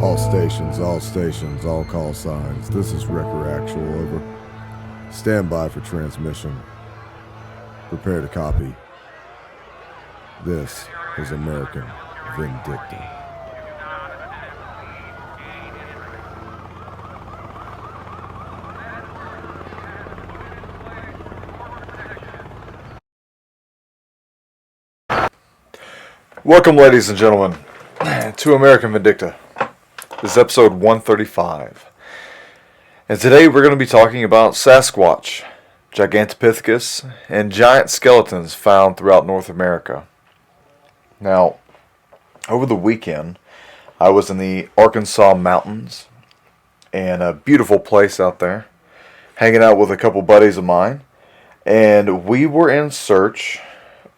All stations, all call signs. This is Wrecker Actual, over. Stand by for transmission. Prepare to copy. This is American Vindicta. Welcome, ladies and gentlemen, to American Vindicta. This is episode 135. And today we're going to be talking about Sasquatch, Gigantopithecus, and giant skeletons found throughout North America. Now, over the weekend, I was in the Arkansas mountains, and a beautiful place out there, hanging out with a couple buddies of mine, and we were in search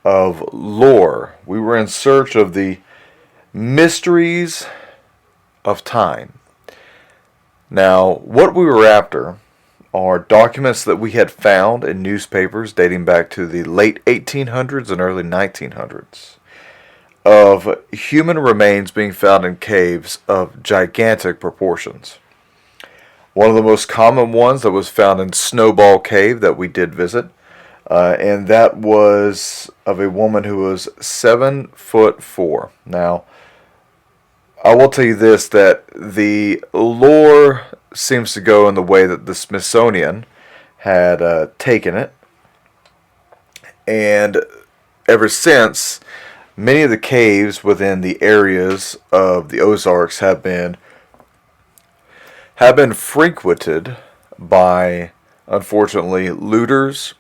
of lore. We were in search of the mysteries of time. Now, what we were after are documents that we had found in newspapers dating back to the late 1800s and early 1900s of human remains being found in caves of gigantic proportions. One of the most common ones that was found in Snowball Cave that we did visit, and that was of a woman who was 7'4". Now, I will tell you this, that the lore seems to go in the way that the Smithsonian had taken it. And ever since, many of the caves within the areas of the Ozarks have been frequented by, unfortunately, looters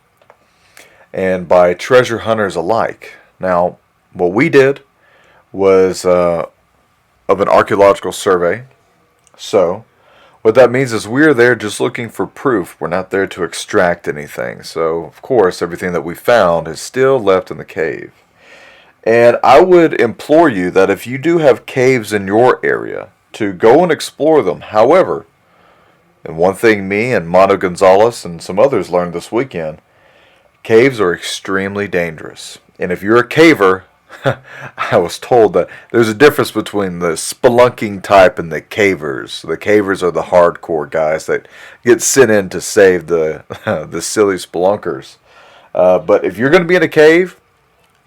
and by treasure hunters alike. Now, what we did was of an archaeological survey. So, what that means is we're there just looking for proof. We're not there to extract anything. So, of course, everything that we found is still left in the cave. And I would implore you that if you do have caves in your area, to go and explore them. However, and one thing me and Mono Gonzalez and some others learned this weekend, caves are extremely dangerous. And if you're a caver, I was told that there's a difference between the spelunking type and the cavers. The cavers are the hardcore guys that get sent in to save the the silly spelunkers. But if you're going to be in a cave,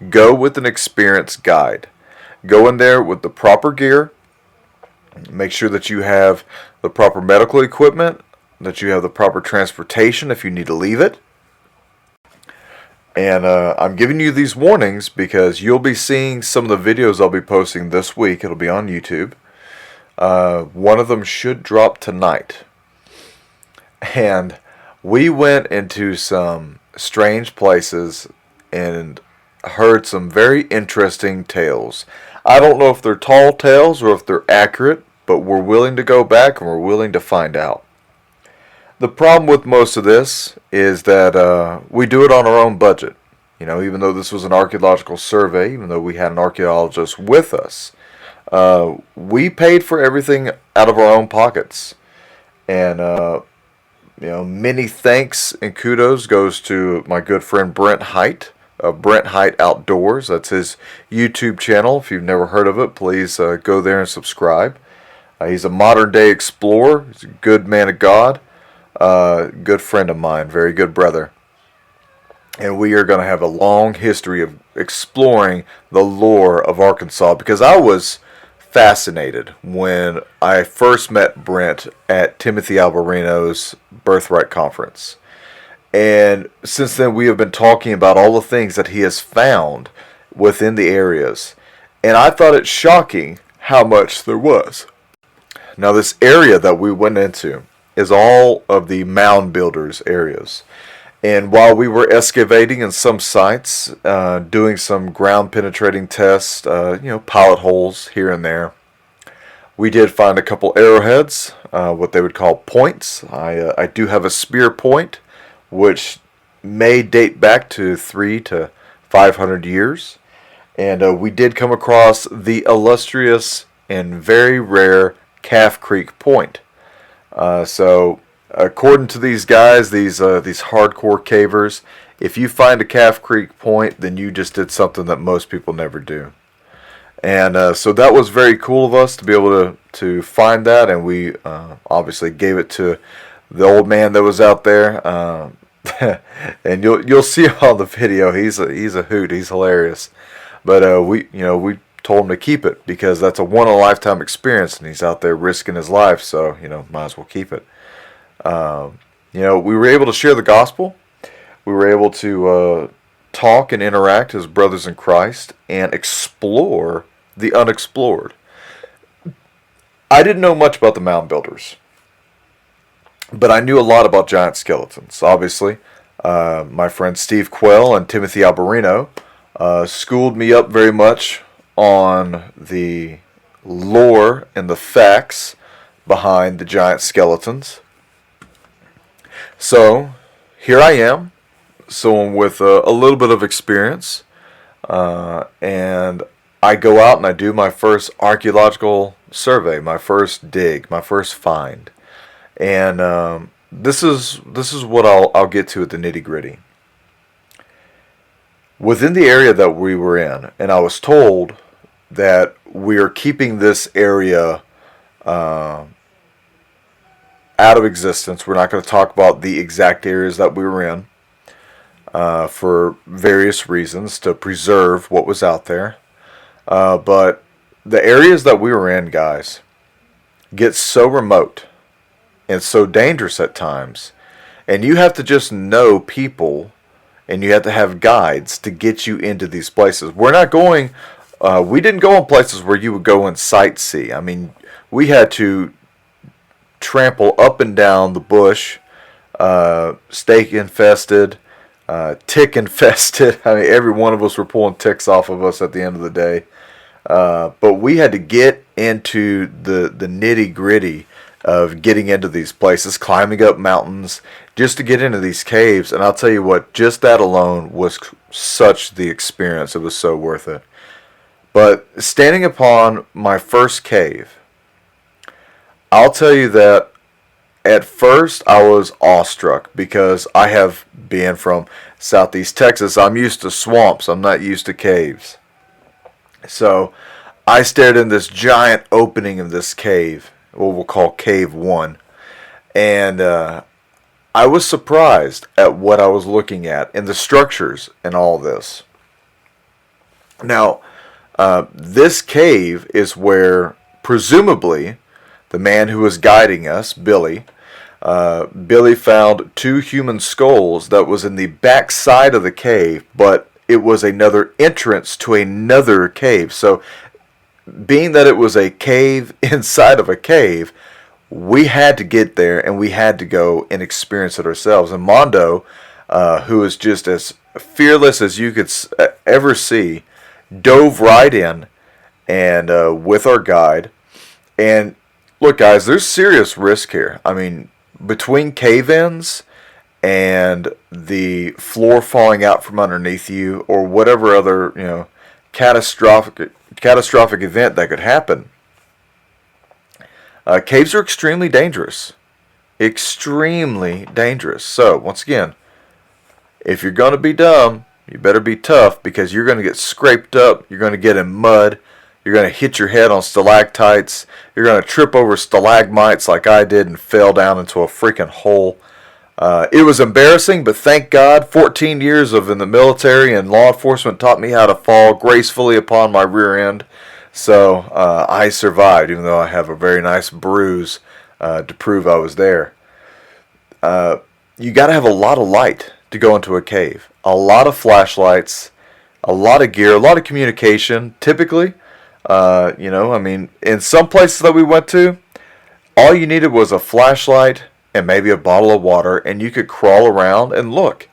go with an experienced guide. Go in there with the proper gear. Make sure that you have the proper medical equipment, that you have the proper transportation if you need to leave it. And I'm giving you these warnings because you'll be seeing some of the videos I'll be posting this week. It'll be on YouTube. One of them should drop tonight. And we went into some strange places and heard some very interesting tales. I don't know if they're tall tales or if they're accurate, but we're willing to go back and we're willing to find out. The problem with most of this is that we do it on our own budget. You know, even though this was an archaeological survey, even though we had an archaeologist with us, we paid for everything out of our own pockets. And, many thanks and kudos goes to my good friend Brent Height of Brent Height Outdoors. That's his YouTube channel. If you've never heard of it, please go there and subscribe. He's a modern day explorer. He's a good man of God. Good friend of mine, very good brother. And we are going to have a long history of exploring the lore of Arkansas, because I was fascinated when I first met Brent at Timothy Albarino's Birthright Conference. And since then we have been talking about all the things that he has found within the areas. And I thought it shocking how much there was. Now, this area that we went into is all of the mound builders areas. And while we were excavating in some sites, doing some ground penetrating tests, pilot holes here and there, we did find a couple arrowheads, what they would call points. I do have a spear point, which may date back to 300 to 500 years. And we did come across the illustrious and very rare Calf Creek Point. So, according to these guys, these hardcore cavers, if you find a Calf Creek Point, then you just did something that most people never do. And so that was very cool of us to be able to find that, and we obviously gave it to the old man that was out there. And you'll see on the video, he's a hoot, he's hilarious. But we told him to keep it because that's a one in a lifetime experience, and he's out there risking his life, so might as well keep it. We were able to share the gospel. We were able to talk and interact as brothers in Christ and explore the unexplored. I didn't know much about the mound builders, but I knew a lot about giant skeletons. Obviously, my friends Steve Quell and Timothy Alberino schooled me up very much on the lore and the facts behind the giant skeletons. So here I am, someone with a little bit of experience, and I go out and I do my first archaeological survey, my first dig, my first find. And this is what I'll get to at the nitty-gritty. Within the area that we were in, and I was told that we are keeping this area out of existence. We're not going to talk about the exact areas that we were in for various reasons, to preserve what was out there. But the areas that we were in, guys, get so remote and so dangerous at times, and you have to just know people, and you have to have guides to get you into these places. We're not going, we didn't go in places where you would go and sightsee. I mean, we had to trample up and down the bush, snake infested, tick infested. I mean, every one of us were pulling ticks off of us at the end of the day. But we had to get into the nitty gritty of getting into these places, climbing up mountains just to get into these caves. And I'll tell you what, just that alone was such the experience. It was so worth it. But standing upon my first cave, I'll tell you that at first I was awestruck, because I have been from Southeast Texas. I'm used to swamps. I'm not used to caves. So I stared in this giant opening of this cave, what we'll call Cave 1. And I was surprised at what I was looking at and the structures and all this. Now, this cave is where, presumably, the man who was guiding us, Billy found 2 human skulls that was in the back side of the cave, but it was another entrance to another cave. So, being that it was a cave inside of a cave, we had to get there, and we had to go and experience it ourselves. And Mondo, who is just as fearless as you could ever see, dove right in, and with our guide. And look, guys, there's serious risk here. I mean, between cave-ins and the floor falling out from underneath you, or whatever other catastrophic event that could happen, caves are extremely dangerous. Extremely dangerous. So, once again, if you're going to be dumb, you better be tough, because you're going to get scraped up. You're going to get in mud. You're going to hit your head on stalactites. You're going to trip over stalagmites like I did and fell down into a freaking hole. It was embarrassing, but thank God 14 years in the military and law enforcement taught me how to fall gracefully upon my rear end. So I survived, even though I have a very nice bruise to prove I was there. You got to have a lot of light to go into a cave. A lot of flashlights, a lot of gear, a lot of communication. Typically, in some places that we went to, all you needed was a flashlight and maybe a bottle of water, and you could crawl around and look.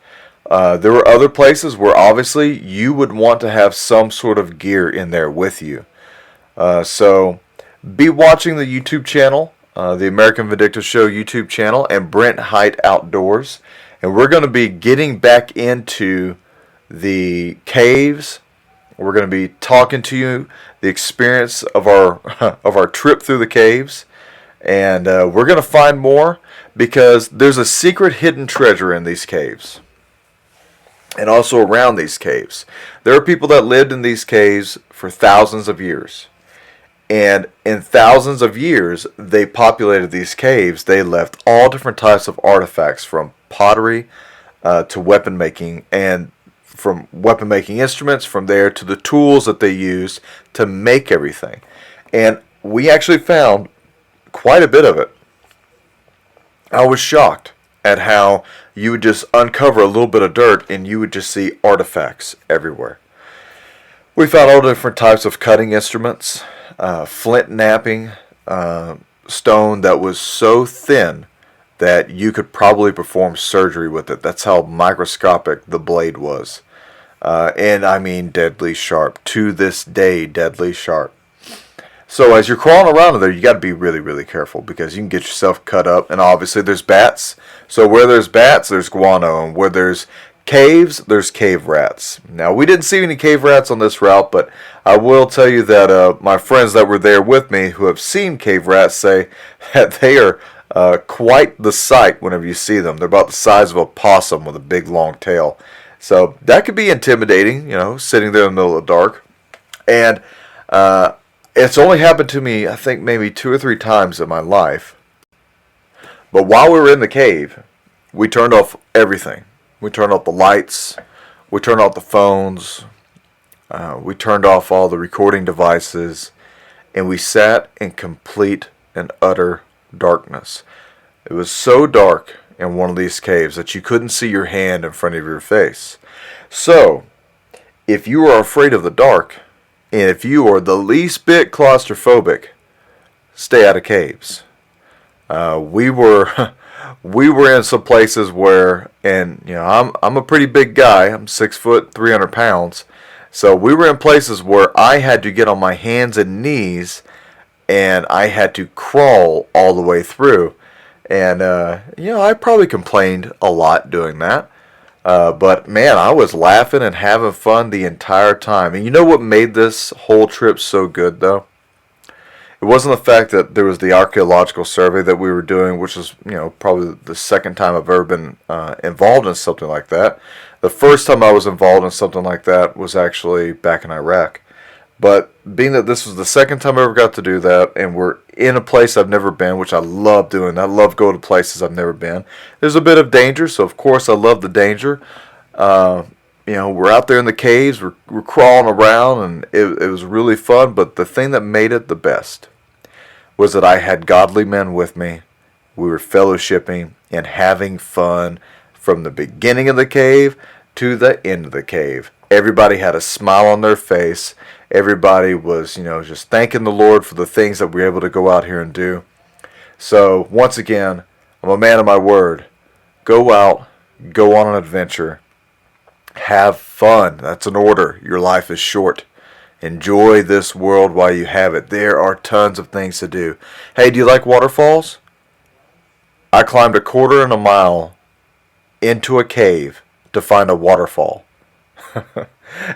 There were other places where obviously you would want to have some sort of gear in there with you. So be watching the YouTube channel, the American Vindictive Show YouTube channel, and Brent Height Outdoors. And we're going to be getting back into the caves. We're going to be talking to you the experience of our trip through the caves. And we're going to find more, because there's a secret hidden treasure in these caves. and also around these caves. There are people that lived in these caves for thousands of years. And in thousands of years, they populated these caves. They left all different types of artifacts, from pottery to weapon making, and from weapon making instruments, from there to the tools that they used to make everything. And we actually found quite a bit of it. I was shocked at how you would just uncover a little bit of dirt and you would just see artifacts everywhere. We found all different types of cutting instruments, flint knapping, stone that was so thin that you could probably perform surgery with it. That's how microscopic the blade was. And I mean deadly sharp. To this day, deadly sharp. So as you're crawling around in there, you got to be really, really careful, because you can get yourself cut up. And obviously there's bats. So where there's bats, there's guano. And where there's caves, there's cave rats. Now, we didn't see any cave rats on this route, but I will tell you that my friends that were there with me who have seen cave rats say that they are quite the sight whenever you see them. They're about the size of a possum with a big long tail. So that could be intimidating, sitting there in the middle of the dark. And it's only happened to me, I think, maybe 2 or 3 times in my life. But while we were in the cave, we turned off everything. We turned off the lights. We turned off the phones. We turned off all the recording devices. And we sat in complete and utter darkness. It was so dark in one of these caves that you couldn't see your hand in front of your face. So, if you are afraid of the dark, and if you are the least bit claustrophobic, stay out of caves. We were in some places where, and I'm a pretty big guy. I'm 6 foot, 300 pounds. So we were in places where I had to get on my hands and knees, and I had to crawl all the way through. And I probably complained a lot doing that. But man, I was laughing and having fun the entire time. And you know what made this whole trip so good, though? It wasn't the fact that there was the archaeological survey that we were doing, which is, probably the second time I've ever been involved in something like that. The first time I was involved in something like that was actually back in Iraq. But being that this was the second time I ever got to do that, and we're in a place I've never been, which I love doing. I love going to places I've never been. There's a bit of danger, so of course I love the danger. We're out there in the caves, we're crawling around, and it was really fun. But the thing that made it the best was that I had godly men with me. We were fellowshipping and having fun from the beginning of the cave to the end of the cave. Everybody had a smile on their face. Everybody was, just thanking the Lord for the things that we were able to go out here and do. So, once again, I'm a man of my word. Go out, go on an adventure, have fun. That's an order. Your life is short. Enjoy this world while you have it. There are tons of things to do. Hey, do you like waterfalls? I climbed 1/4 mile into a cave to find a waterfall.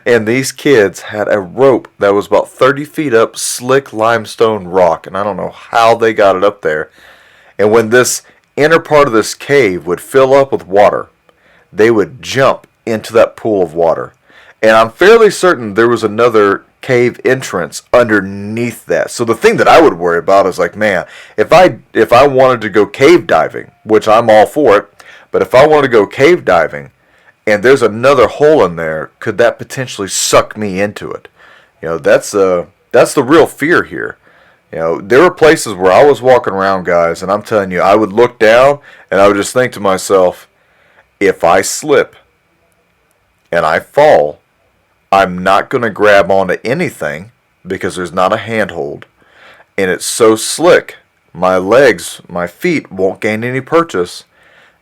And these kids had a rope that was about 30 feet up, slick limestone rock, and I don't know how they got it up there. And when this inner part of this cave would fill up with water, they would jump into that pool of water. And I'm fairly certain there was another cave entrance underneath that. So the thing that I would worry about is like, man, if I wanted to go cave diving, which I'm all for it, but if I wanted to go cave diving, and there's another hole in there, could that potentially suck me into it? That's the real fear here. There were places where I was walking around, guys, and I'm telling you, I would look down and I would just think to myself, if I slip and I fall, I'm not going to grab onto anything because there's not a handhold, and it's so slick, my legs, my feet won't gain any purchase.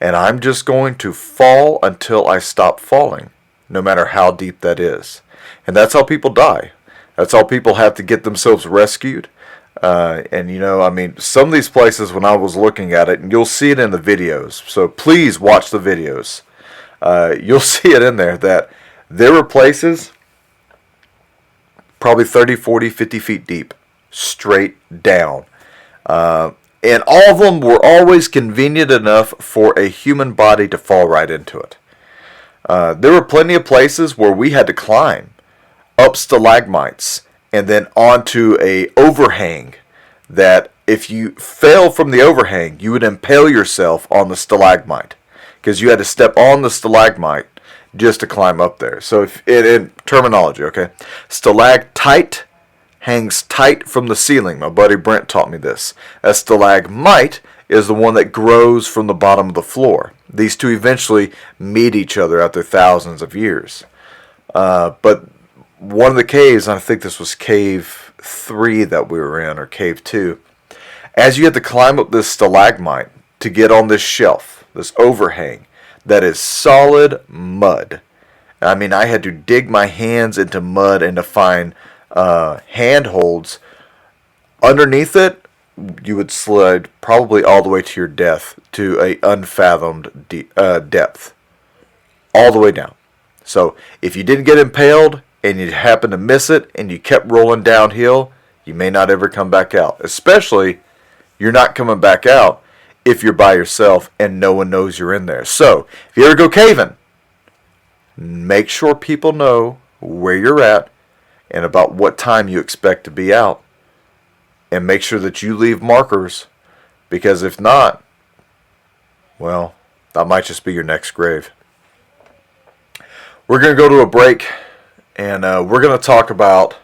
And I'm just going to fall until I stop falling, no matter how deep that is. And that's how people die. That's how people have to get themselves rescued. Some of these places, when I was looking at it, and you'll see it in the videos, so please watch the videos. You'll see it in there that there were places probably 30, 40, 50 feet deep, straight down. And all of them were always convenient enough for a human body to fall right into it. There were plenty of places where we had to climb up stalagmites and then onto a overhang that if you fell from the overhang, you would impale yourself on the stalagmite because you had to step on the stalagmite just to climb up there. So if in terminology, okay, stalactite hangs tight from the ceiling. My buddy Brent taught me this. A stalagmite is the one that grows from the bottom of the floor. These two eventually meet each other after thousands of years. But one of the caves, and I think this was cave 3 that we were in, or cave 2, as you had to climb up this stalagmite to get on this shelf, this overhang, that is solid mud. I mean, I had to dig my hands into mud and to find handholds. Underneath it, you would slide probably all the way to your death to a unfathomed depth. All the way down. So if you didn't get impaled and you happened to miss it and you kept rolling downhill, you may not ever come back out. Especially, you're not coming back out if you're by yourself and no one knows you're in there. So if you ever go caving, make sure people know where you're at and about what time you expect to be out. And make sure that you leave markers, because if not, well, that might just be your next grave. We're going to go to a break, and we're going to talk about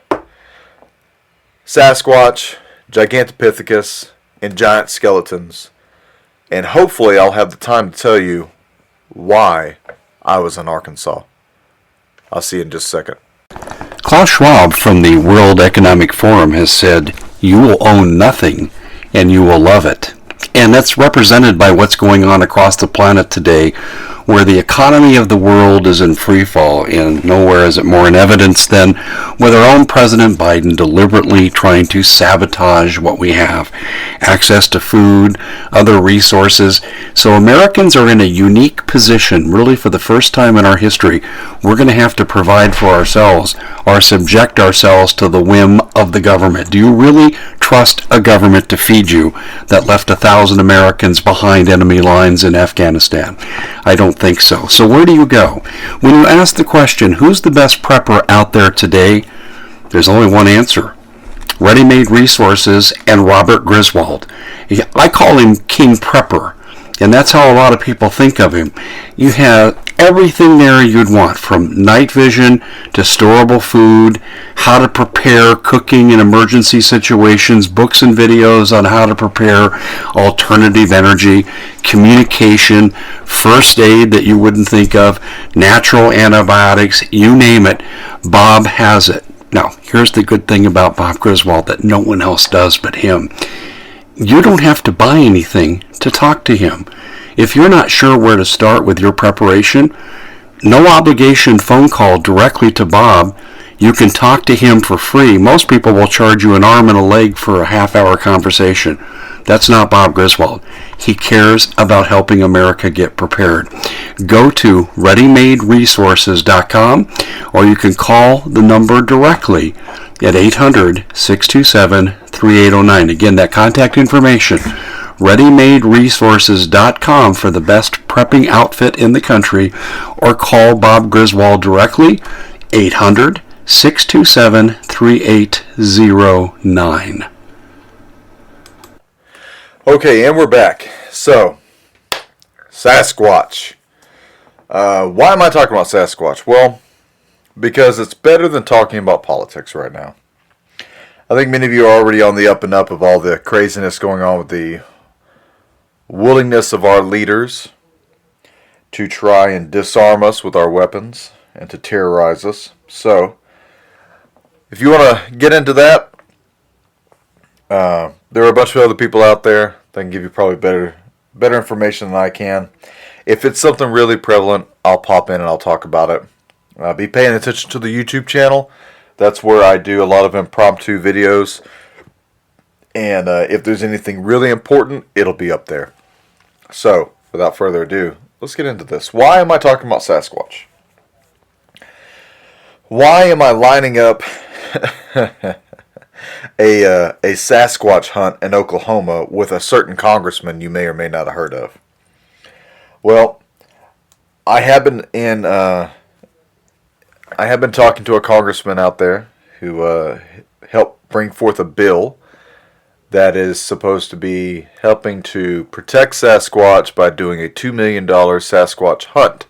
Sasquatch, Gigantopithecus, and giant skeletons. And hopefully I'll have the time to tell you why I was in Arkansas. I'll see you in just a second. Klaus Schwab from the World Economic Forum has said, "You will own nothing and you will love it." And that's represented by what's going on across the planet today, where the economy of the world is in free fall, and nowhere is it more in evidence than with our own President Biden deliberately trying to sabotage what we have. Access to food, other resources. So Americans are in a unique position, really for the first time in our history. We're going to have to provide for ourselves or subject ourselves to the whim of the government. Do you really trust a government to feed you that left 1,000 Americans behind enemy lines in Afghanistan? I don't think so. So where do you go? When you ask the question, who's the best prepper out there today? There's only one answer. Ready-Made Resources and Robert Griswold. I call him King Prepper, and that's how a lot of people think of him. You have everything there you'd want, from night vision to storable food, how to prepare cooking in emergency situations, books and videos on how to prepare alternative energy, communication, first aid that you wouldn't think of, natural antibiotics, you name it, Bob has it. Now, here's the good thing about Bob Griswold that no one else does but him. You don't have to buy anything to talk to him. If you're not sure where to start with your preparation, no obligation phone call directly to Bob. You can talk to him for free. Most people will charge you an arm and a leg for a half-hour conversation. That's not Bob Griswold. He cares about helping America get prepared. Go to readymaderesources.com, or you can call the number directly at 800-627-3809. Again, that contact information, readymaderesources.com, for the best prepping outfit in the country, or call Bob Griswold directly, 800-627-3809. Okay, and we're back. So, Sasquatch. Why am I talking about Sasquatch? Well, because it's better than talking about politics right now. I think many of you are already on the up and up of all the craziness going on with the willingness of our leaders to try and disarm us with our weapons and to terrorize us. So, if you want to get into that, there are a bunch of other people out there that can give you probably better information than I can. If it's something really prevalent, I'll pop in and I'll talk about it. Be paying attention to the YouTube channel. That's where I do a lot of impromptu videos. And if there's anything really important, it'll be up there. So, without further ado, let's get into this. Why am I talking about Sasquatch? Why am I lining up a Sasquatch hunt in Oklahoma with a certain congressman you may or may not have heard of? Well, I have been in. I have been talking to a congressman out there who helped bring forth a bill that is supposed to be helping to protect Sasquatch by doing a $2 million Sasquatch hunt.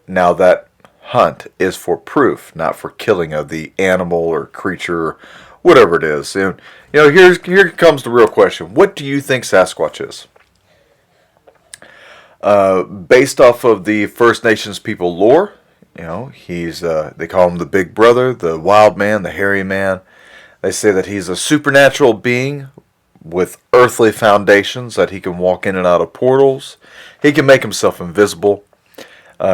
Now that hunt is for proof, not for killing of the animal or creature, or whatever it is. And, here comes the real question. What do you think Sasquatch is? Based off of the First Nations people lore, he's they call him the Big Brother, the Wild Man, the Hairy Man. They say that he's a supernatural being with earthly foundations, that he can walk in and out of portals. He can make himself invisible.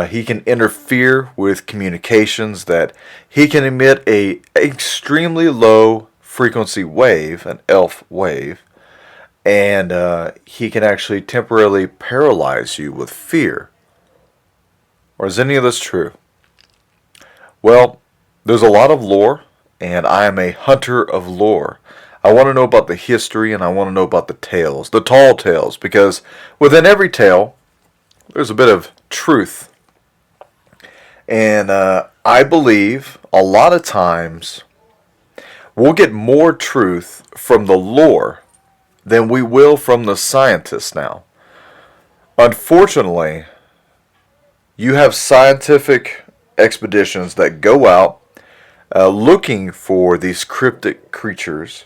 He can interfere with communications, that he can emit a extremely low frequency wave, an elf wave, and he can actually temporarily paralyze you with fear. Or is any of this true? Well, there's a lot of lore, and I am a hunter of lore. I want to know about the history, and I want to know about the tales, the tall tales, because within every tale, there's a bit of truth. And I believe a lot of times we'll get more truth from the lore than we will from the scientists now. Unfortunately, you have scientific expeditions that go out looking for these cryptic creatures,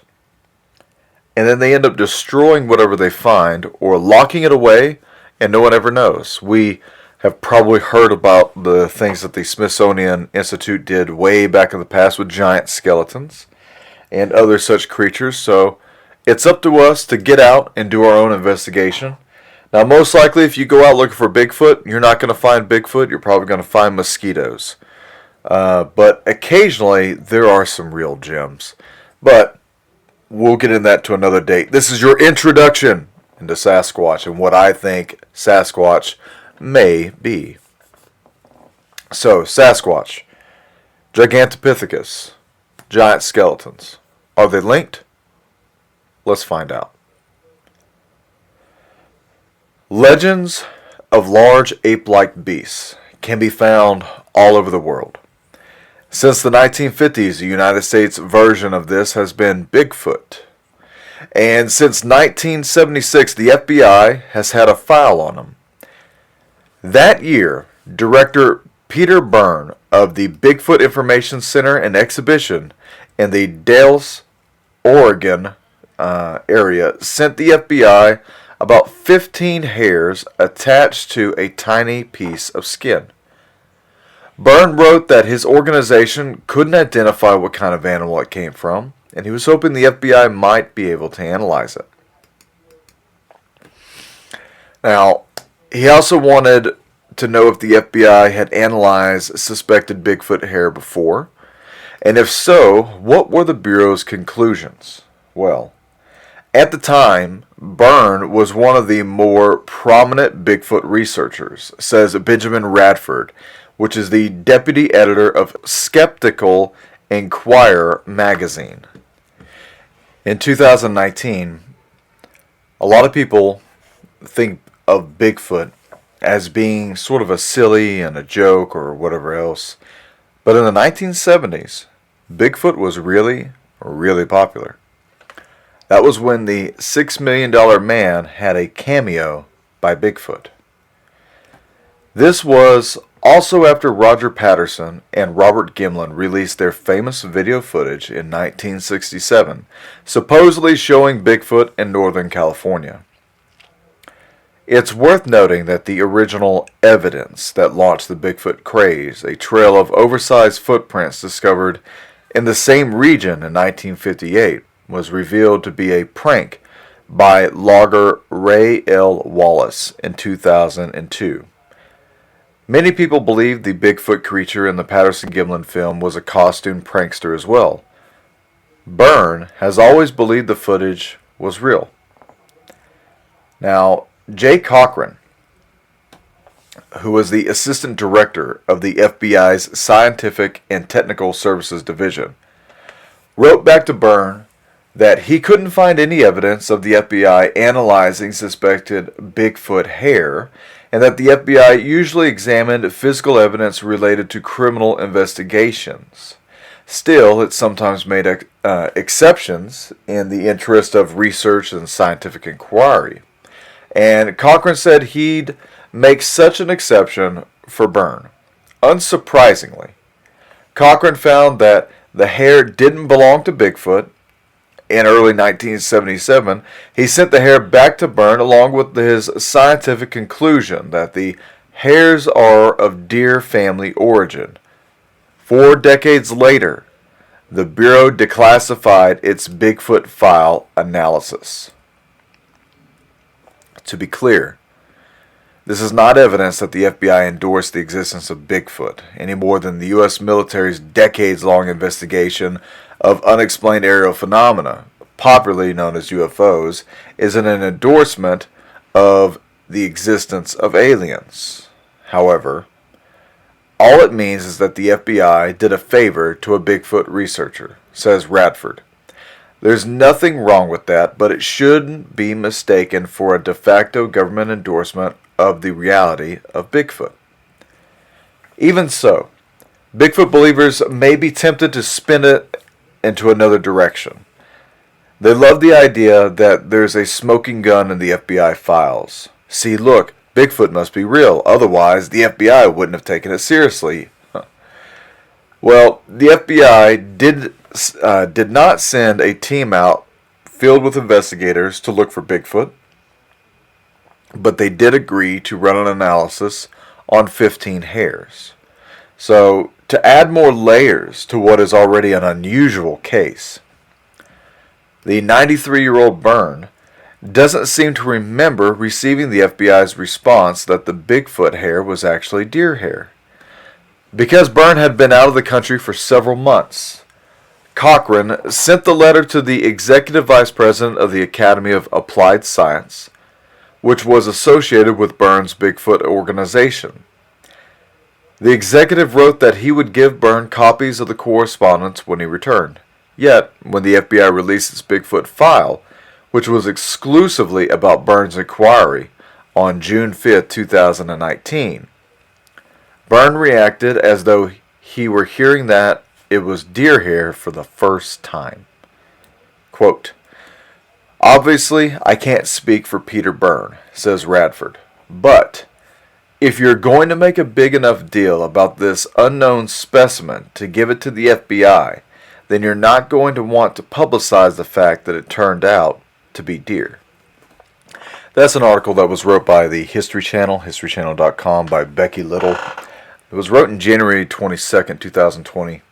and then they end up destroying whatever they find or locking it away, and no one ever knows. We have probably heard about the things that the Smithsonian Institute did way back in the past with giant skeletons and other such creatures. So it's up to us to get out and do our own investigation. Now, most likely, if you go out looking for Bigfoot, you're not going to find Bigfoot. You're probably going to find mosquitoes. But occasionally, there are some real gems. But we'll get into that to another date. This is your introduction into Sasquatch and what I think Sasquatch may be. So, Sasquatch, Gigantopithecus, giant skeletons. Are they linked? Let's find out. Legends of large ape-like beasts can be found all over the world. Since the 1950s, the United States version of this has been Bigfoot. And since 1976, the FBI has had a file on him. That year, Director Peter Byrne of the Bigfoot Information Center and Exhibition in the Dalles, Oregon area sent the FBI about 15 hairs attached to a tiny piece of skin. Byrne wrote that his organization couldn't identify what kind of animal it came from, and he was hoping the FBI might be able to analyze it. Now, he also wanted to know if the FBI had analyzed suspected Bigfoot hair before, and if so, what were the Bureau's conclusions? Well, at the time, Byrne was one of the more prominent Bigfoot researchers, says Benjamin Radford, which is the deputy editor of Skeptical Inquirer magazine. In 2019, a lot of people think of Bigfoot as being sort of a silly and a joke or whatever else. But in the 1970s, Bigfoot was really, really popular. That was when the $6 million man had a cameo by Bigfoot. This was also after Roger Patterson and Robert Gimlin released their famous video footage in 1967, supposedly showing Bigfoot in Northern California. It's worth noting that the original evidence that launched the Bigfoot craze, a trail of oversized footprints discovered in the same region in 1958, was revealed to be a prank by logger Ray L. Wallace in 2002. Many people believed the Bigfoot creature in the Patterson-Gimlin film was a costume prankster as well. Byrne has always believed the footage was real. Now, Jay Cochran, who was the assistant director of the FBI's Scientific and Technical Services Division, wrote back to Byrne that he couldn't find any evidence of the FBI analyzing suspected Bigfoot hair, and that the FBI usually examined physical evidence related to criminal investigations. Still, it sometimes made exceptions in the interest of research and scientific inquiry. And Cochran said he'd make such an exception for Byrne. Unsurprisingly, Cochran found that the hair didn't belong to Bigfoot. In early 1977, he sent the hair back to Byrne along with his scientific conclusion that the hairs are of deer family origin. 4 decades later, the Bureau declassified its Bigfoot file analysis. To be clear, this is not evidence that the FBI endorsed the existence of Bigfoot, any more than the U.S. military's decades-long investigation of unexplained aerial phenomena, popularly known as UFOs, is an endorsement of the existence of aliens. However, all it means is that the FBI did a favor to a Bigfoot researcher, says Radford. There's nothing wrong with that, but it shouldn't be mistaken for a de facto government endorsement of the reality of Bigfoot. Even so, Bigfoot believers may be tempted to spin it into another direction. They love the idea that there's a smoking gun in the FBI files. See, look, Bigfoot must be real, otherwise the FBI wouldn't have taken it seriously. Well, the FBI did not send a team out filled with investigators to look for Bigfoot, but they did agree to run an analysis on 15 hairs. So, to add more layers to what is already an unusual case, the 93-year-old Byrne doesn't seem to remember receiving the FBI's response that the Bigfoot hair was actually deer hair. Because Byrne had been out of the country for several months, Cochran sent the letter to the executive vice president of the Academy of Applied Science, which was associated with Byrne's Bigfoot organization. The executive wrote that he would give Byrne copies of the correspondence when he returned. Yet, when the FBI released its Bigfoot file, which was exclusively about Byrne's inquiry, on June 5, 2019, Byrne reacted as though he were hearing that it was deer hair for the first time. Quote, "Obviously, I can't speak for Peter Byrne," says Radford, "but if you're going to make a big enough deal about this unknown specimen to give it to the FBI, then you're not going to want to publicize the fact that it turned out to be deer." That's an article that was wrote by the History Channel, historychannel.com, by Becky Little. It was wrote in January 22nd, 2020.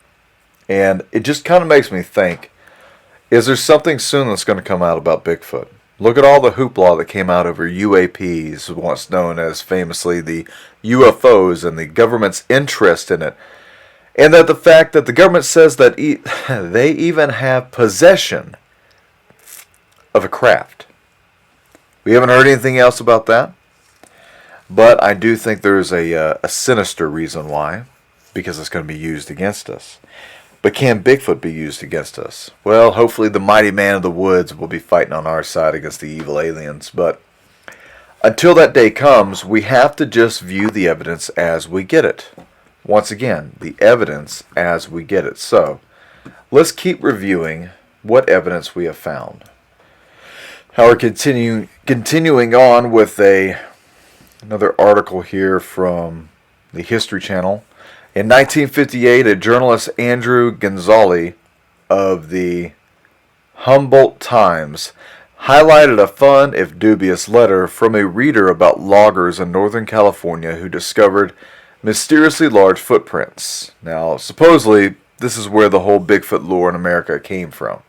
And it just kind of makes me think, is there something soon that's going to come out about Bigfoot? Look at all the hoopla that came out over UAPs, once known as famously the UFOs, and the government's interest in it. And that the fact that the government says that they even have possession of a craft. We haven't heard anything else about that. But I do think there's a sinister reason why, because it's going to be used against us. But can Bigfoot be used against us? Well, hopefully the mighty man of the woods will be fighting on our side against the evil aliens. But until that day comes, we have to just view the evidence as we get it. Once again, the evidence as we get it. So, let's keep reviewing what evidence we have found. Now we're continuing on with another article here from the History Channel. In 1958, a journalist, Andrew Gonzalez of the Humboldt Times, highlighted a fun, if dubious, letter from a reader about loggers in Northern California who discovered mysteriously large footprints. Now, supposedly, this is where the whole Bigfoot lore in America came from,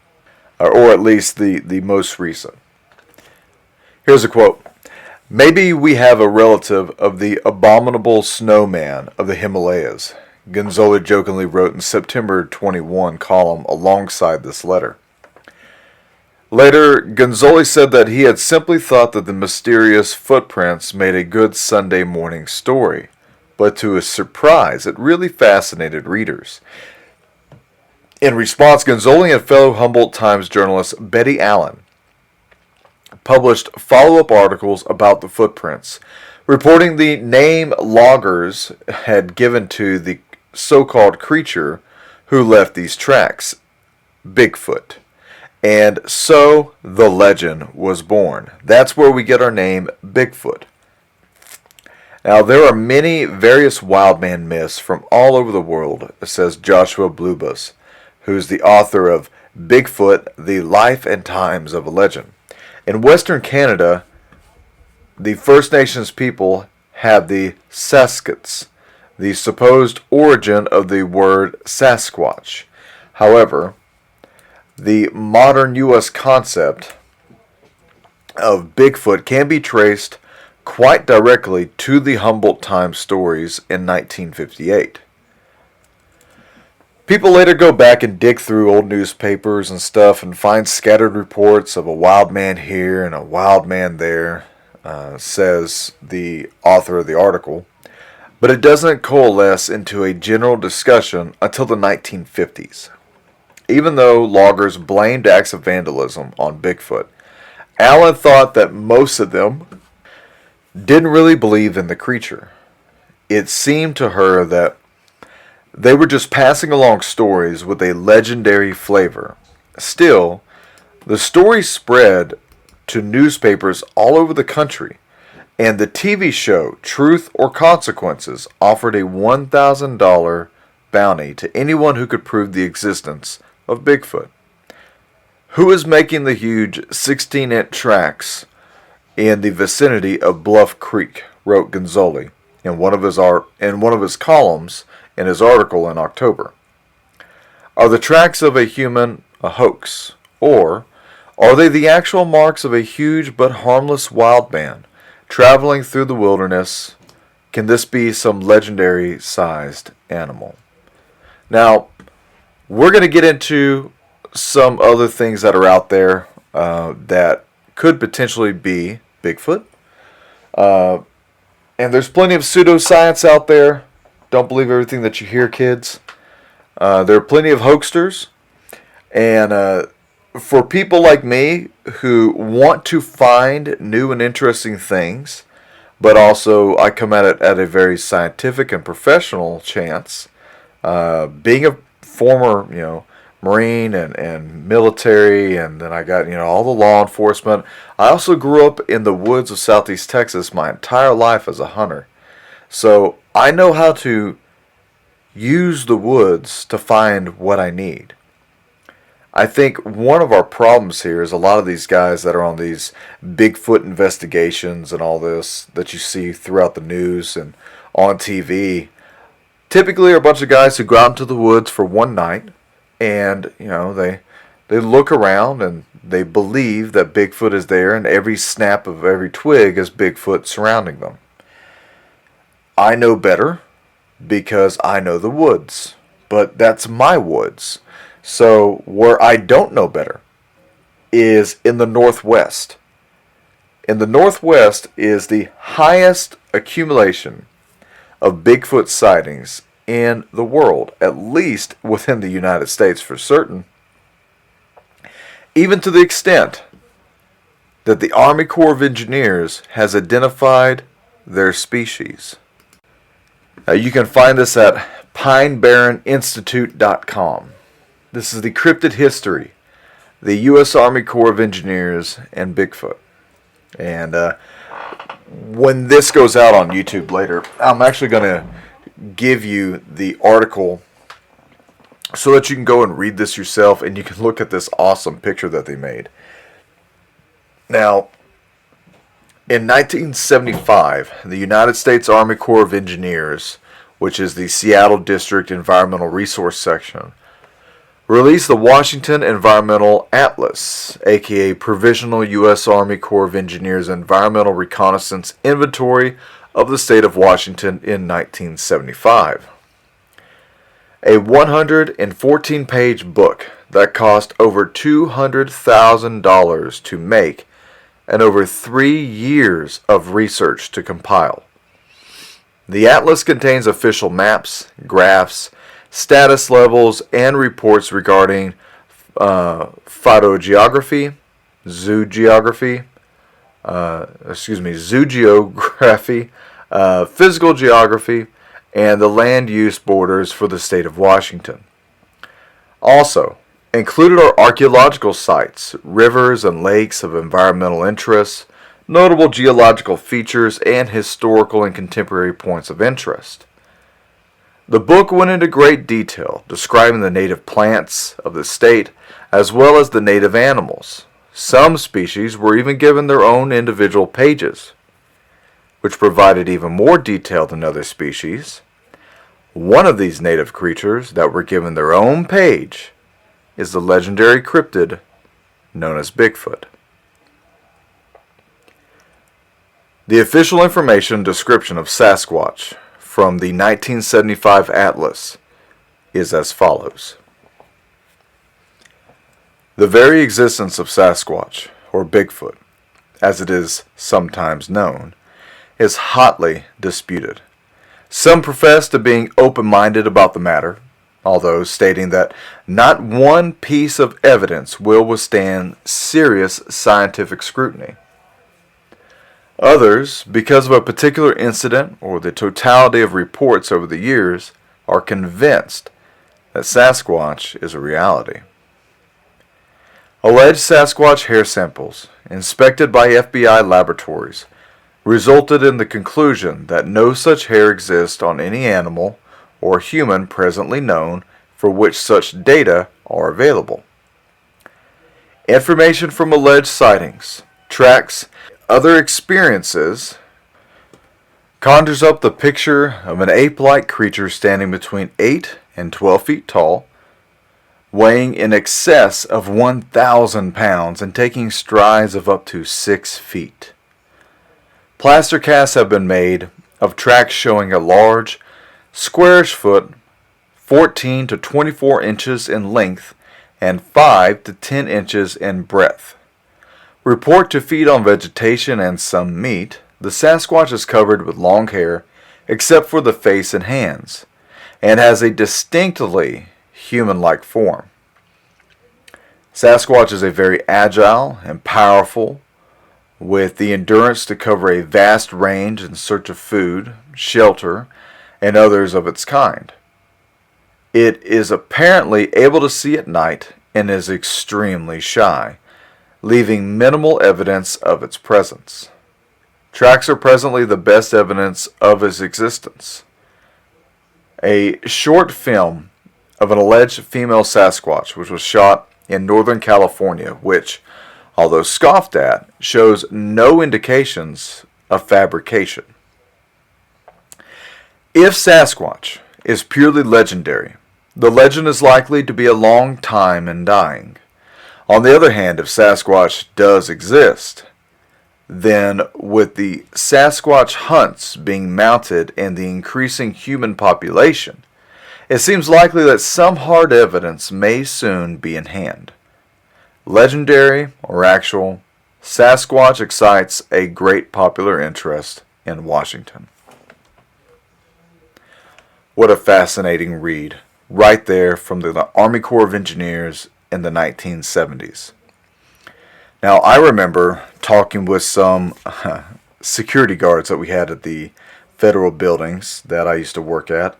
or at least the most recent. Here's a quote. "Maybe we have a relative of the abominable snowman of the Himalayas," Gonzalez jokingly wrote in September 21 column alongside this letter. Later, Gonzalez said that he had simply thought that the mysterious footprints made a good Sunday morning story, but to his surprise, it really fascinated readers. In response, Gonzalez and fellow Humboldt Times journalist Betty Allen published follow-up articles about the footprints, reporting the name loggers had given to the so-called creature who left these tracks, Bigfoot. And so the legend was born. That's where we get our name Bigfoot. Now, there are many various wild man myths from all over the world, says Joshua Blubus, who's the author of Bigfoot, The Life and Times of a Legend. In Western Canada, the First Nations people have the Sasquatch, the supposed origin of the word Sasquatch. However, the modern U.S. concept of Bigfoot can be traced quite directly to the Humboldt Times stories in 1958. People later go back and dig through old newspapers and stuff and find scattered reports of a wild man here and a wild man there, says the author of the article. But it doesn't coalesce into a general discussion until the 1950s. Even though loggers blamed acts of vandalism on Bigfoot, Allen thought that most of them didn't really believe in the creature. It seemed to her that they were just passing along stories with a legendary flavor. Still, the story spread to newspapers all over the country, and the TV show Truth or Consequences offered a $1,000 bounty to anyone who could prove the existence of Bigfoot. Who is making the huge 16-inch tracks in the vicinity of Bluff Creek, wrote Gonzoli in one of his columns in his article in October. Are the tracks of a human a hoax, or are they the actual marks of a huge but harmless wild man traveling through the wilderness? Can this be some legendary sized animal? Now, we're going to get into some other things that are out there that could potentially be Bigfoot. And there's plenty of pseudoscience out there. Don't believe everything that you hear, kids. There are plenty of hoaxsters. And for people like me who want to find new and interesting things, but also I come at it at a very scientific and professional chance, being a former, Marine and military, and then I got, all the law enforcement. I also grew up in the woods of Southeast Texas my entire life as a hunter. So I know how to use the woods to find what I need. I think one of our problems here is a lot of these guys that are on these Bigfoot investigations and all this that you see throughout the news and on TV typically are a bunch of guys who go out into the woods for one night and, they look around and they believe that Bigfoot is there, and every snap of every twig is Bigfoot surrounding them. I know better because I know the woods, but that's my woods. So where I don't know better is in the Northwest. In the Northwest is the highest accumulation of Bigfoot sightings in the world, at least within the United States for certain, even to the extent that the Army Corps of Engineers has identified their species. You can find this at pinebarreninstitute.com. This is the cryptid history, the U.S. Army Corps of Engineers and Bigfoot. And when this goes out on YouTube later, I'm actually going to give you the article so that you can go and read this yourself and you can look at this awesome picture that they made. Now, in 1975, the United States Army Corps of Engineers, which is the Seattle District Environmental Resource Section, released the Washington Environmental Atlas, aka Provisional U.S. Army Corps of Engineers Environmental Reconnaissance Inventory of the state of Washington in 1975. A 114-page book that cost over $200,000 to make and over 3 years of research to compile. The atlas contains official maps, graphs, status levels, and reports regarding phytogeography, zoogeography, zoogeography, physical geography, and the land use borders for the state of Washington. Also, included are archaeological sites, rivers and lakes of environmental interest, notable geological features, and historical and contemporary points of interest. The book went into great detail, describing the native plants of the state as well as the native animals. Some species were even given their own individual pages, which provided even more detail than other species. One of these native creatures that were given their own page is the legendary cryptid known as Bigfoot. The official information description of Sasquatch from the 1975 Atlas is as follows. The very existence of Sasquatch, or Bigfoot, as it is sometimes known, is hotly disputed. Some profess to being open-minded about the matter, although stating that not one piece of evidence will withstand serious scientific scrutiny. Others, because of a particular incident or the totality of reports over the years, are convinced that Sasquatch is a reality. Alleged Sasquatch hair samples, inspected by FBI laboratories, resulted in the conclusion that no such hair exists on any animal or human presently known for which such data are available. Information from alleged sightings, tracks, other experiences conjures up the picture of an ape-like creature standing between 8 and 12 feet tall, weighing in excess of 1,000 pounds and taking strides of up to 6 feet. Plaster casts have been made of tracks showing a large, squarish foot, 14 to 24 inches in length and 5 to 10 inches in breadth. Report to feed on vegetation and some meat, the Sasquatch is covered with long hair except for the face and hands, and has a distinctly human-like form. Sasquatch is a very agile and powerful, with the endurance to cover a vast range in search of food, shelter, and others of its kind. It is apparently able to see at night and is extremely shy, leaving minimal evidence of its presence. Tracks are presently the best evidence of its existence. A short film of an alleged female Sasquatch, which was shot in Northern California, which, although scoffed at, shows no indications of fabrication. If Sasquatch is purely legendary, the legend is likely to be a long time in dying. On the other hand, if Sasquatch does exist, then with the Sasquatch hunts being mounted and the increasing human population, it seems likely that some hard evidence may soon be in hand. Legendary or actual, Sasquatch excites a great popular interest in Washington. What a fascinating read, right there from the Army Corps of Engineers in the 1970s. Now, I remember talking with some security guards that we had at the federal buildings that I used to work at,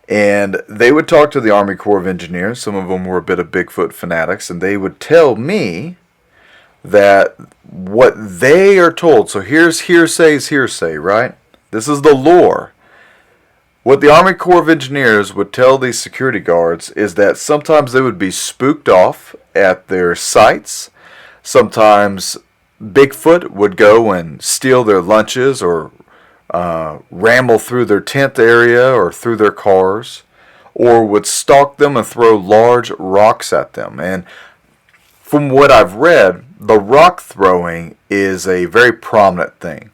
and they would talk to the Army Corps of Engineers. Some of them were a bit of Bigfoot fanatics, and they would tell me that what they are told, so here's hearsay's hearsay, right? This is the lore. What the Army Corps of Engineers would tell these security guards is that sometimes they would be spooked off at their sites. Sometimes Bigfoot would go and steal their lunches or ramble through their tent area or through their cars, or would stalk them and throw large rocks at them. And from what I've read, the rock throwing is a very prominent thing.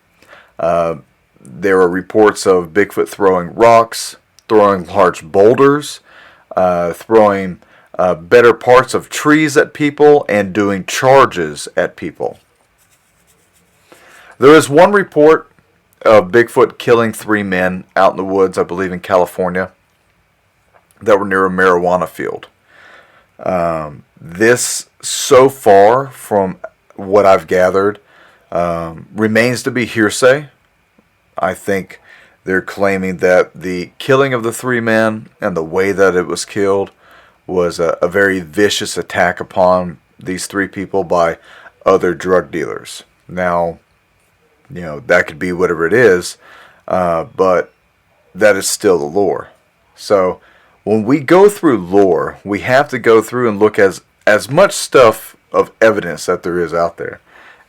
There are reports of Bigfoot throwing rocks, throwing large boulders, throwing better parts of trees at people, and doing charges at people. There is one report of Bigfoot killing 3 men out in the woods, I believe in California, that were near a marijuana field. This, so far, from what I've gathered, remains to be hearsay. I think they're claiming that the killing of the three men and the way that it was killed was a very vicious attack upon these three people by other drug dealers. Now, that could be whatever it is, but that is still the lore. So when we go through lore, we have to go through and look as much stuff of evidence that there is out there.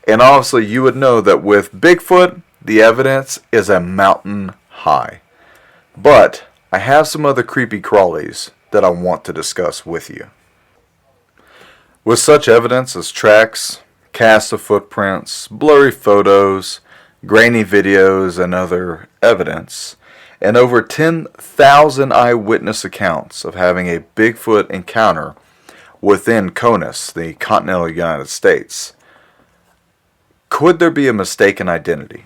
And obviously you would know that with Bigfoot, the evidence is a mountain high. But I have some other creepy crawlies that I want to discuss with you. With such evidence as tracks, casts of footprints, blurry photos, grainy videos, and other evidence, and over 10,000 eyewitness accounts of having a Bigfoot encounter within CONUS, the continental United States, could there be a mistaken identity?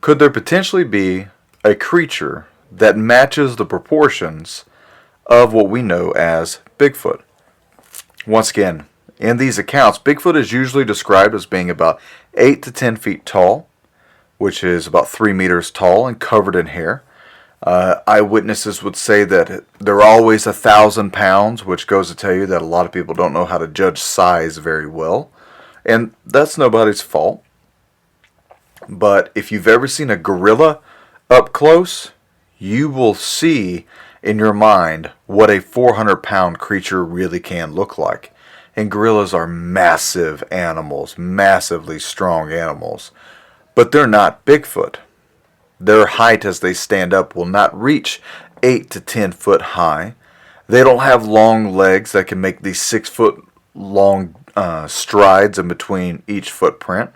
Could there potentially be a creature that matches the proportions of what we know as Bigfoot? Once again, in these accounts, Bigfoot is usually described as being about 8 to 10 feet tall, which is about 3 meters tall and covered in hair. Eyewitnesses would say that they're always 1,000 pounds, which goes to tell you that a lot of people don't know how to judge size very well. And that's nobody's fault. But if you've ever seen a gorilla up close, you will see in your mind what a 400-pound creature really can look like. And gorillas are massive animals, massively strong animals. But they're not Bigfoot. Their height as they stand up will not reach 8 to 10 foot high. They don't have long legs that can make these 6 foot long strides in between each footprint.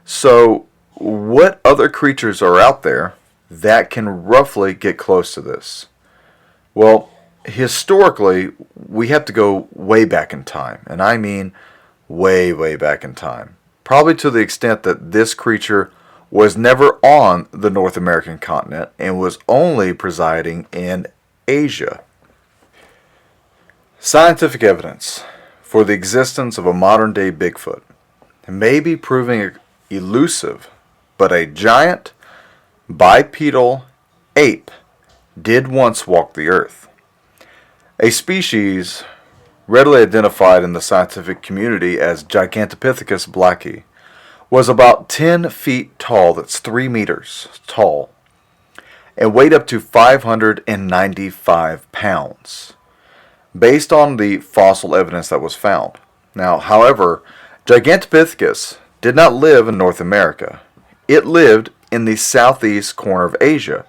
So what other creatures are out there that can roughly get close to this? Well, historically, we have to go way back in time. And I mean way, way back in time. Probably to the extent that this creature was never on the North American continent and was only presiding in Asia. Scientific evidence for the existence of a modern-day Bigfoot may be proving elusive, but a giant bipedal ape did once walk the earth. A species readily identified in the scientific community as Gigantopithecus blacki was about 10 feet tall, that's 3 meters tall, and weighed up to 595 pounds, based on the fossil evidence that was found. Now, however, Gigantopithecus did not live in North America. It lived in the southeast corner of Asia,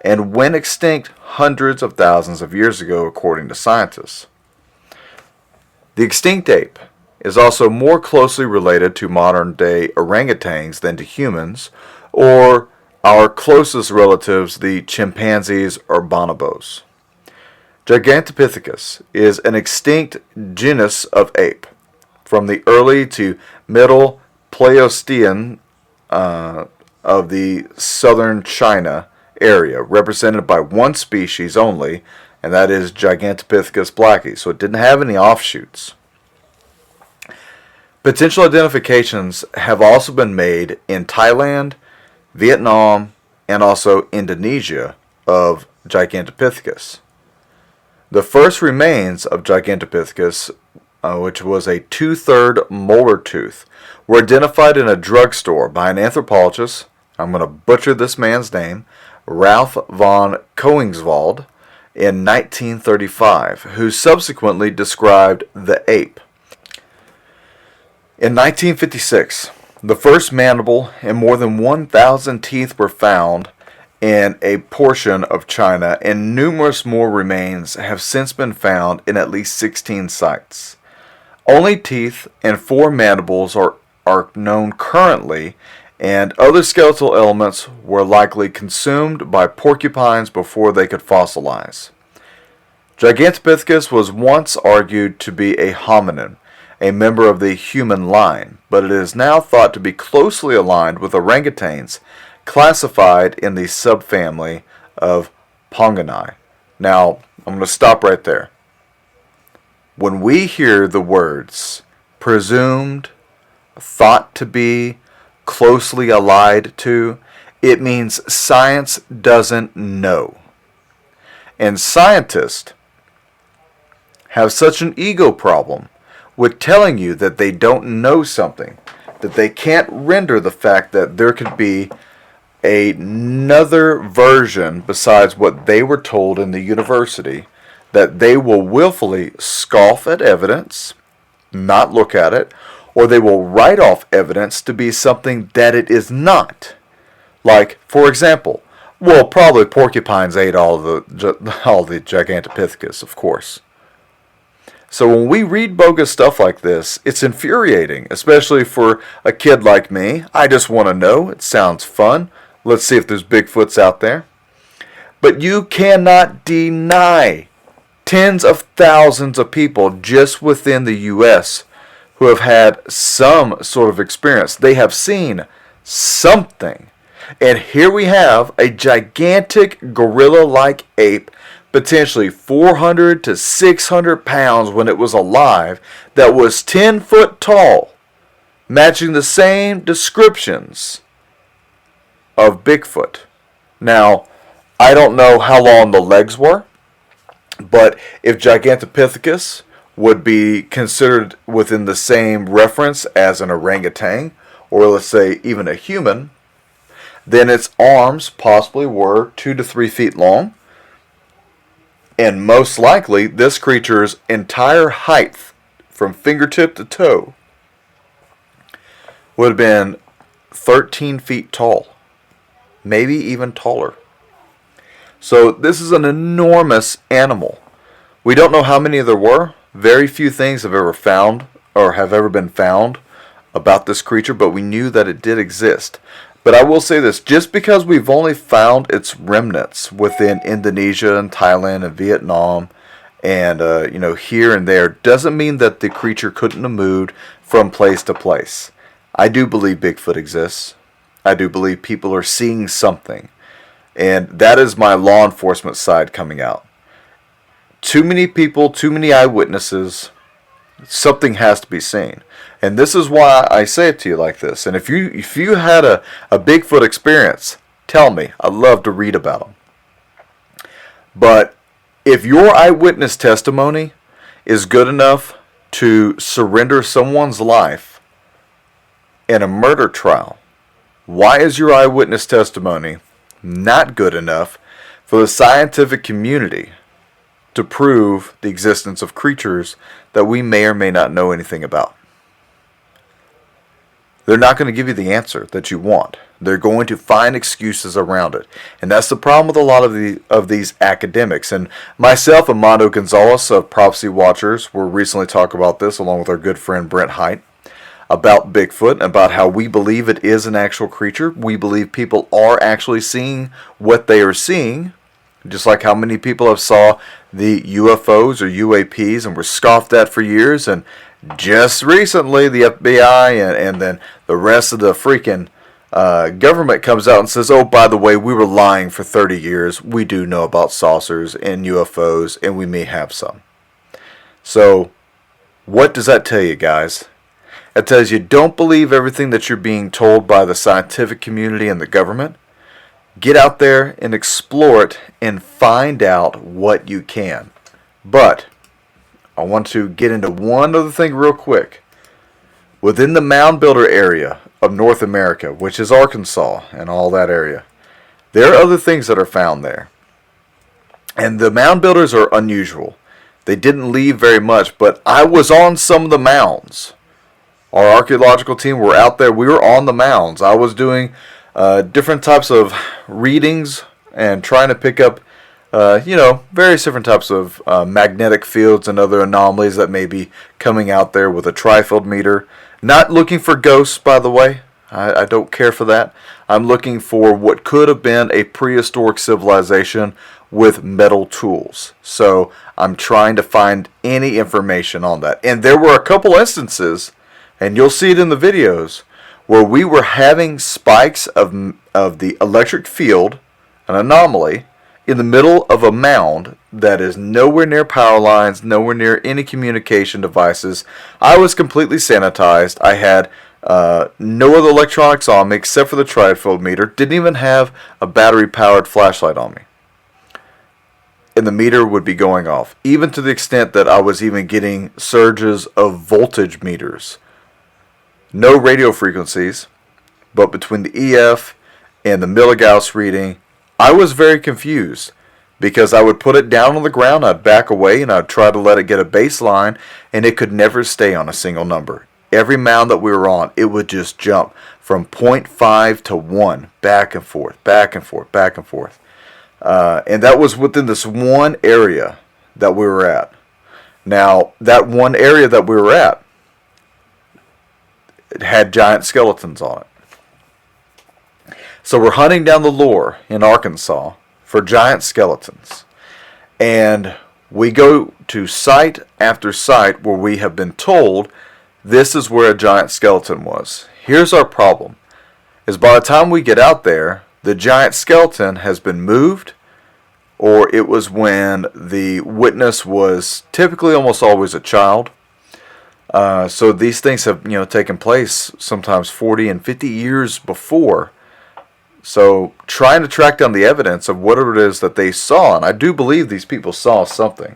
and went extinct hundreds of thousands of years ago, according to scientists. The extinct ape is also more closely related to modern-day orangutans than to humans, or our closest relatives, the chimpanzees or bonobos. Gigantopithecus is an extinct genus of ape from the early to middle Pleistocene of the southern China area, represented by one species only, and that is Gigantopithecus blacki. So it didn't have any offshoots. Potential identifications have also been made in Thailand, Vietnam, and also Indonesia of Gigantopithecus. The first remains of Gigantopithecus, which was a 2/3 molar tooth, were identified in a drugstore by an anthropologist, I'm going to butcher this man's name, Ralph von Koenigswald, in 1935, who subsequently described the ape. In 1956, the first mandible and more than 1,000 teeth were found in a portion of China, and numerous more remains have since been found in at least 16 sites. Only teeth and 4 mandibles are known currently, and other skeletal elements were likely consumed by porcupines before they could fossilize. Gigantopithecus was once argued to be a hominin, a member of the human line, but it is now thought to be closely aligned with orangutans, classified in the subfamily of Pongoni. Now, I'm going to stop right there. When we hear the words presumed thought to be, closely allied to. It means science doesn't know. And scientists have such an ego problem with telling you that they don't know something, that they can't render the fact that there could be another version besides what they were told in the university, that they will willfully scoff at evidence, not look at it, or they will write off evidence to be something that it is not. Like, for example, well, probably porcupines ate all the Gigantopithecus, of course. So when we read bogus stuff like this, it's infuriating, especially for a kid like me. I just want to know. It sounds fun. Let's see if there's Bigfoots out there. But you cannot deny tens of thousands of people just within the U.S. who have had some sort of experience. They have seen something. And here we have a gigantic gorilla-like ape, potentially 400 to 600 pounds when it was alive, that was 10 foot tall, matching the same descriptions of Bigfoot. Now, I don't know how long the legs were, but if Gigantopithecus would be considered within the same reference as an orangutan, or let's say even a human, then its arms possibly were 2 to 3 feet long. And most likely, this creature's entire height, from fingertip to toe, would have been 13 feet tall. Maybe even taller. So this is an enormous animal. We don't know how many there were. Very few things have ever found or have ever been found about this creature, but we knew that it did exist. But I will say this, just because we've only found its remnants within Indonesia and Thailand and Vietnam and here and there, doesn't mean that the creature couldn't have moved from place to place. I do believe Bigfoot exists. I do believe people are seeing something. And that is my law enforcement side coming out. Too many people, too many eyewitnesses, something has to be seen. And this is why I say it to you like this. And if you had a Bigfoot experience, tell me. I'd love to read about them. But if your eyewitness testimony is good enough to surrender someone's life in a murder trial, why is your eyewitness testimony not good enough for the scientific community to prove the existence of creatures that we may or may not know anything about? They're not going to give you the answer that you want. They're going to find excuses around it. And that's the problem with a lot of these academics. And myself and Mondo Gonzalez of Prophecy Watchers were recently talking about this along with our good friend Brent Height about Bigfoot and about how we believe it is an actual creature. We believe people are actually seeing what they are seeing. Just like how many people have saw the UFOs or UAPs and were scoffed at for years, and just recently the FBI and then the rest of the freaking government comes out and says, oh, by the way, we were lying for 30 years. We do know about saucers and UFOs, and we may have some. So what does that tell you, guys? It tells you don't believe everything that you're being told by the scientific community and the government. Get out there and explore it and find out what you can. But I want to get into one other thing real quick. Within the mound builder area of North America, which is Arkansas and all that area, there are other things that are found there. And the mound builders are unusual. They didn't leave very much, but I was on some of the mounds. Our archaeological team were out there. We were on the mounds. I was doing different types of readings and trying to pick up, various different types of magnetic fields and other anomalies that may be coming out there with a trifield meter. Not looking for ghosts, by the way. I don't care for that. I'm looking for what could have been a prehistoric civilization with metal tools. So I'm trying to find any information on that. And there were a couple instances, and you'll see it in the videos, where we were having spikes of the electric field, an anomaly, in the middle of a mound that is nowhere near power lines, nowhere near any communication devices. I was completely sanitized. I had No other electronics on me except for the trifield meter. Didn't even have a battery-powered flashlight on me. And the meter would be going off, even to the extent that I was even getting surges of voltage meters. No radio frequencies, but between the EF and the milligauss reading, I was very confused because I would put it down on the ground, I'd back away, and I'd try to let it get a baseline, and it could never stay on a single number. Every mound that we were on, it would just jump from 0.5 to 1, back and forth, back and forth, back and forth. And that was within this one area that we were at. Now, that one area that we were at, it had giant skeletons on it. So we're hunting down the lure in Arkansas for giant skeletons. And we go to site after site where we have been told this is where a giant skeleton was. Here's our problem, is by the time we get out there, the giant skeleton has been moved, or it was when the witness was typically almost always a child. So these things have, taken place sometimes 40 and 50 years before. So trying to track down the evidence of whatever it is that they saw, and I do believe these people saw something,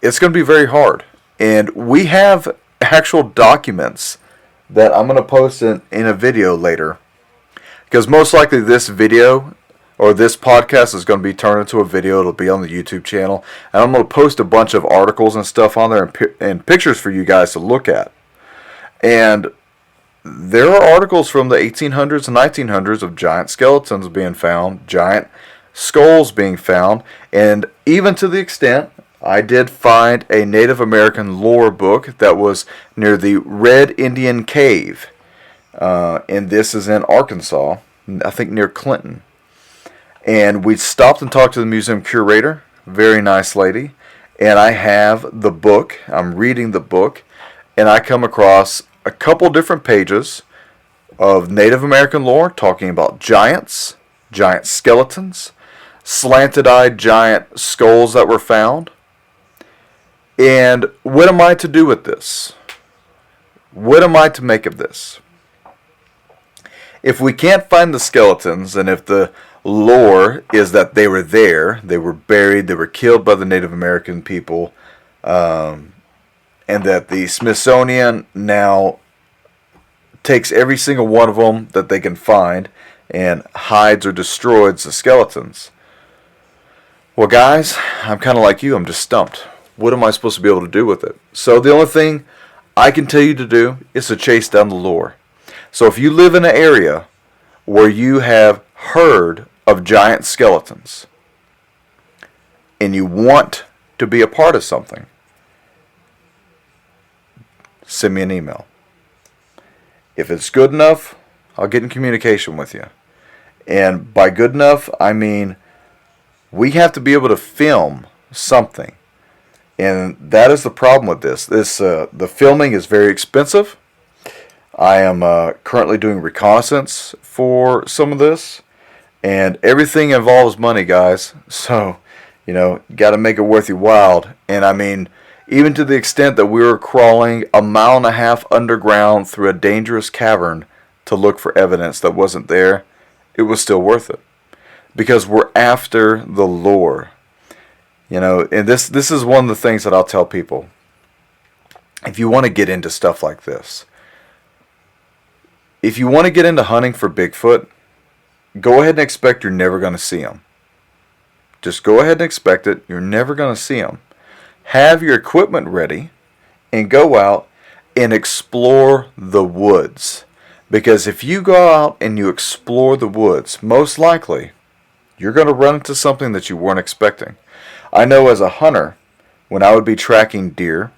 it's going to be very hard. And we have actual documents that I'm going to post in a video later. Because most likely this video or this podcast is going to be turned into a video. It'll be on the YouTube channel. And I'm going to post a bunch of articles and stuff on there and pictures for you guys to look at. And there are articles from the 1800s and 1900s of giant skeletons being found, giant skulls being found, and even to the extent I did find a Native American lore book that was near the Red Indian Cave. And this is in Arkansas, I think near Clinton. And we stopped and talked to the museum curator, very nice lady. And I have the book, I'm reading the book, and I come across a couple different pages of Native American lore talking about giants, giant skeletons, slanted-eyed giant skulls that were found. And what am I to do with this? What am I to make of this? If we can't find the skeletons, and if the lore is that they were there, they were buried, they were killed by the Native American people, and that the Smithsonian now takes every single one of them that they can find and hides or destroys the skeletons. Well, guys, I'm kind of like you. I'm just stumped. What am I supposed to be able to do with it? So the only thing I can tell you to do is to chase down the lore. So if you live in an area where you have heard of giant skeletons and you want to be a part of something, send me an email. If it's good enough, I'll get in communication with you. And by good enough, I mean we have to be able to film something. And that is the problem with this. The filming is very expensive. I am currently doing reconnaissance for some of this. And everything involves money, guys. So, got to make it worth your while. And I mean, even to the extent that we were crawling 1.5 miles underground through a dangerous cavern to look for evidence that wasn't there, it was still worth it. Because we're after the lore. And this is one of the things that I'll tell people. If you want to get into stuff like this, if you want to get into hunting for Bigfoot, go ahead and expect you're never going to see them. Just go ahead and expect it. You're never going to see them. Have your equipment ready and go out and explore the woods. Because if you go out and you explore the woods, most likely you're going to run into something that you weren't expecting. I know as a hunter, when I would be tracking deer,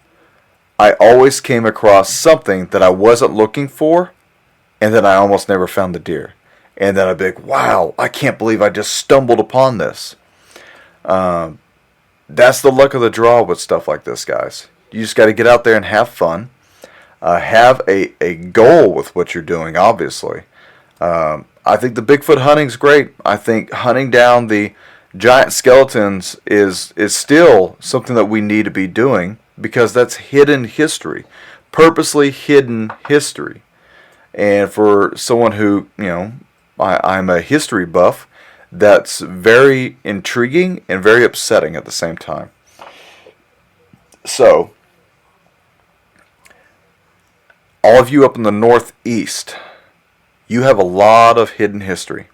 I always came across something that I wasn't looking for, and then I almost never found the deer. And then I'd be like, wow, I can't believe I just stumbled upon this. That's the luck of the draw with stuff like this, guys. You just got to get out there and have fun. Have a goal with what you're doing, obviously. I think the Bigfoot hunting's great. I think hunting down the giant skeletons is still something that we need to be doing because that's hidden history. purposely hidden history. And for someone who, I'm a history buff, that's very intriguing and very upsetting at the same time. So, all of you up in the Northeast, you have a lot of hidden history.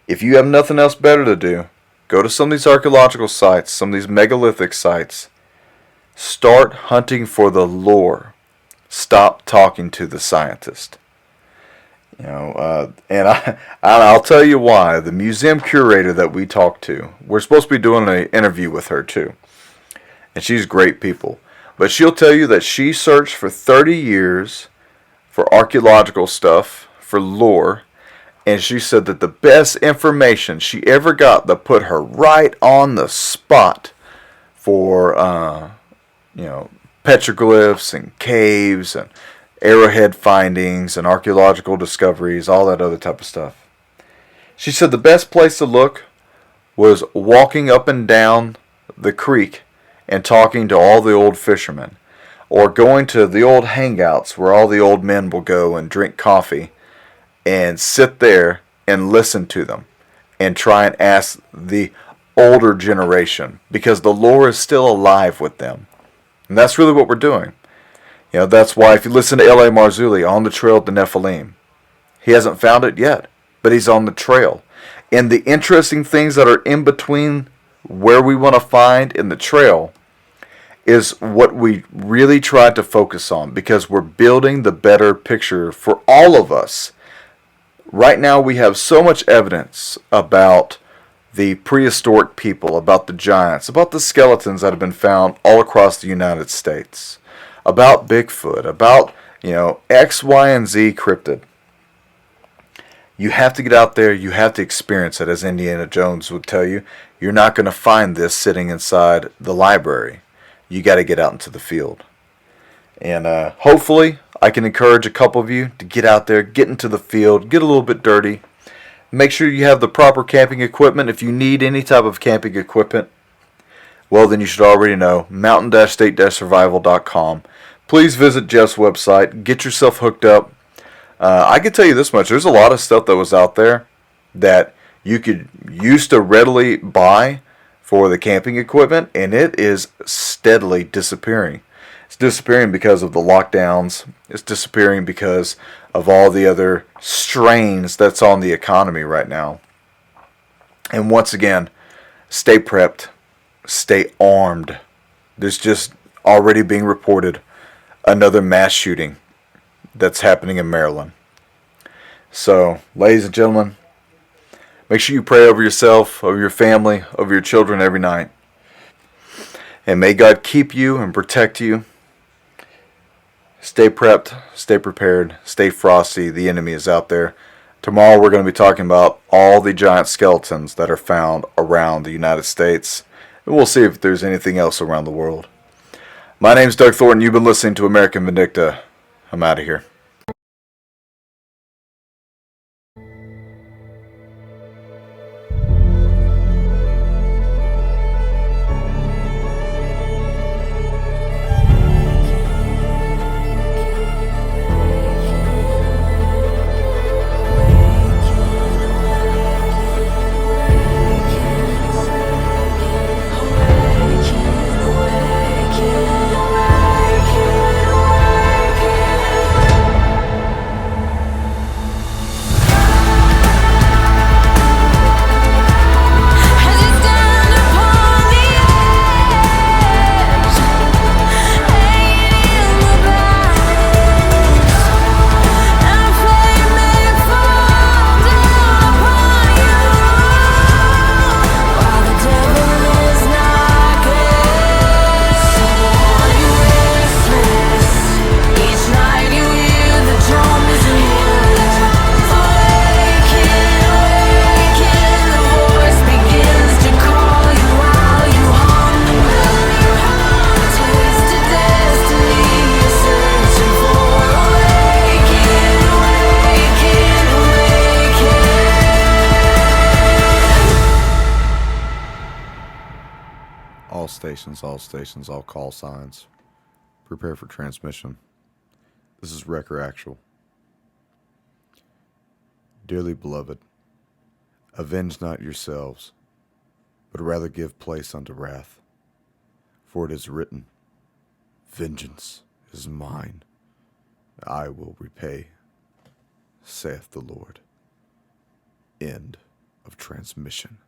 If you have nothing else better to do, go to some of these archaeological sites, some of these megalithic sites. Start hunting for the lore. Stop talking to the scientist. And I'll tell you why. The museum curator that we talked to, we're supposed to be doing an interview with her too. And she's great people. But she'll tell you that she searched for 30 years for archaeological stuff, for lore. And she said that the best information she ever got that put her right on the spot for, petroglyphs and caves and arrowhead findings and archaeological discoveries, all that other type of stuff. She said the best place to look was walking up and down the creek and talking to all the old fishermen, or going to the old hangouts where all the old men will go and drink coffee and sit there and listen to them and try and ask the older generation, because the lore is still alive with them. And that's really what we're doing. That's why if you listen to L.A. Marzulli, On the Trail of the Nephilim, he hasn't found it yet, but he's on the trail. And the interesting things that are in between where we want to find in the trail is what we really try to focus on, because we're building the better picture for all of us. Right now we have so much evidence about the prehistoric people, about the giants, about the skeletons that have been found all across the United States, about Bigfoot, about, X, Y, and Z cryptid. You have to get out there, you have to experience it, as Indiana Jones would tell you. You're not going to find this sitting inside the library. You got to get out into the field. And hopefully I can encourage a couple of you to get out there, get into the field, get a little bit dirty. Make sure you have the proper camping equipment. If you need any type of camping equipment, well, then you should already know, mountain-state-survival.com. Please visit Jeff's website. Get yourself hooked up. I can tell you this much. There's a lot of stuff that was out there that you could used to readily buy for the camping equipment, and it is steadily disappearing. It's disappearing because of the lockdowns. It's disappearing because of all the other strains that's on the economy right now. And once again, stay prepped. Stay armed. There's just already being reported another mass shooting that's happening in Maryland. So, ladies and gentlemen, make sure you pray over yourself, over your family, over your children every night. And may God keep you and protect you. Stay prepped, stay prepared, stay frosty. The enemy is out there. Tomorrow we're going to be talking about all the giant skeletons that are found around the United States. And we'll see if there's anything else around the world. My name's Doug Thornton. You've been listening to American Vindicta. I'm out of here. All stations, all call signs. Prepare for transmission. This is Wrecker Actual. Dearly beloved, avenge not yourselves, but rather give place unto wrath. For it is written, Vengeance is mine, I will repay, saith the Lord. End of transmission.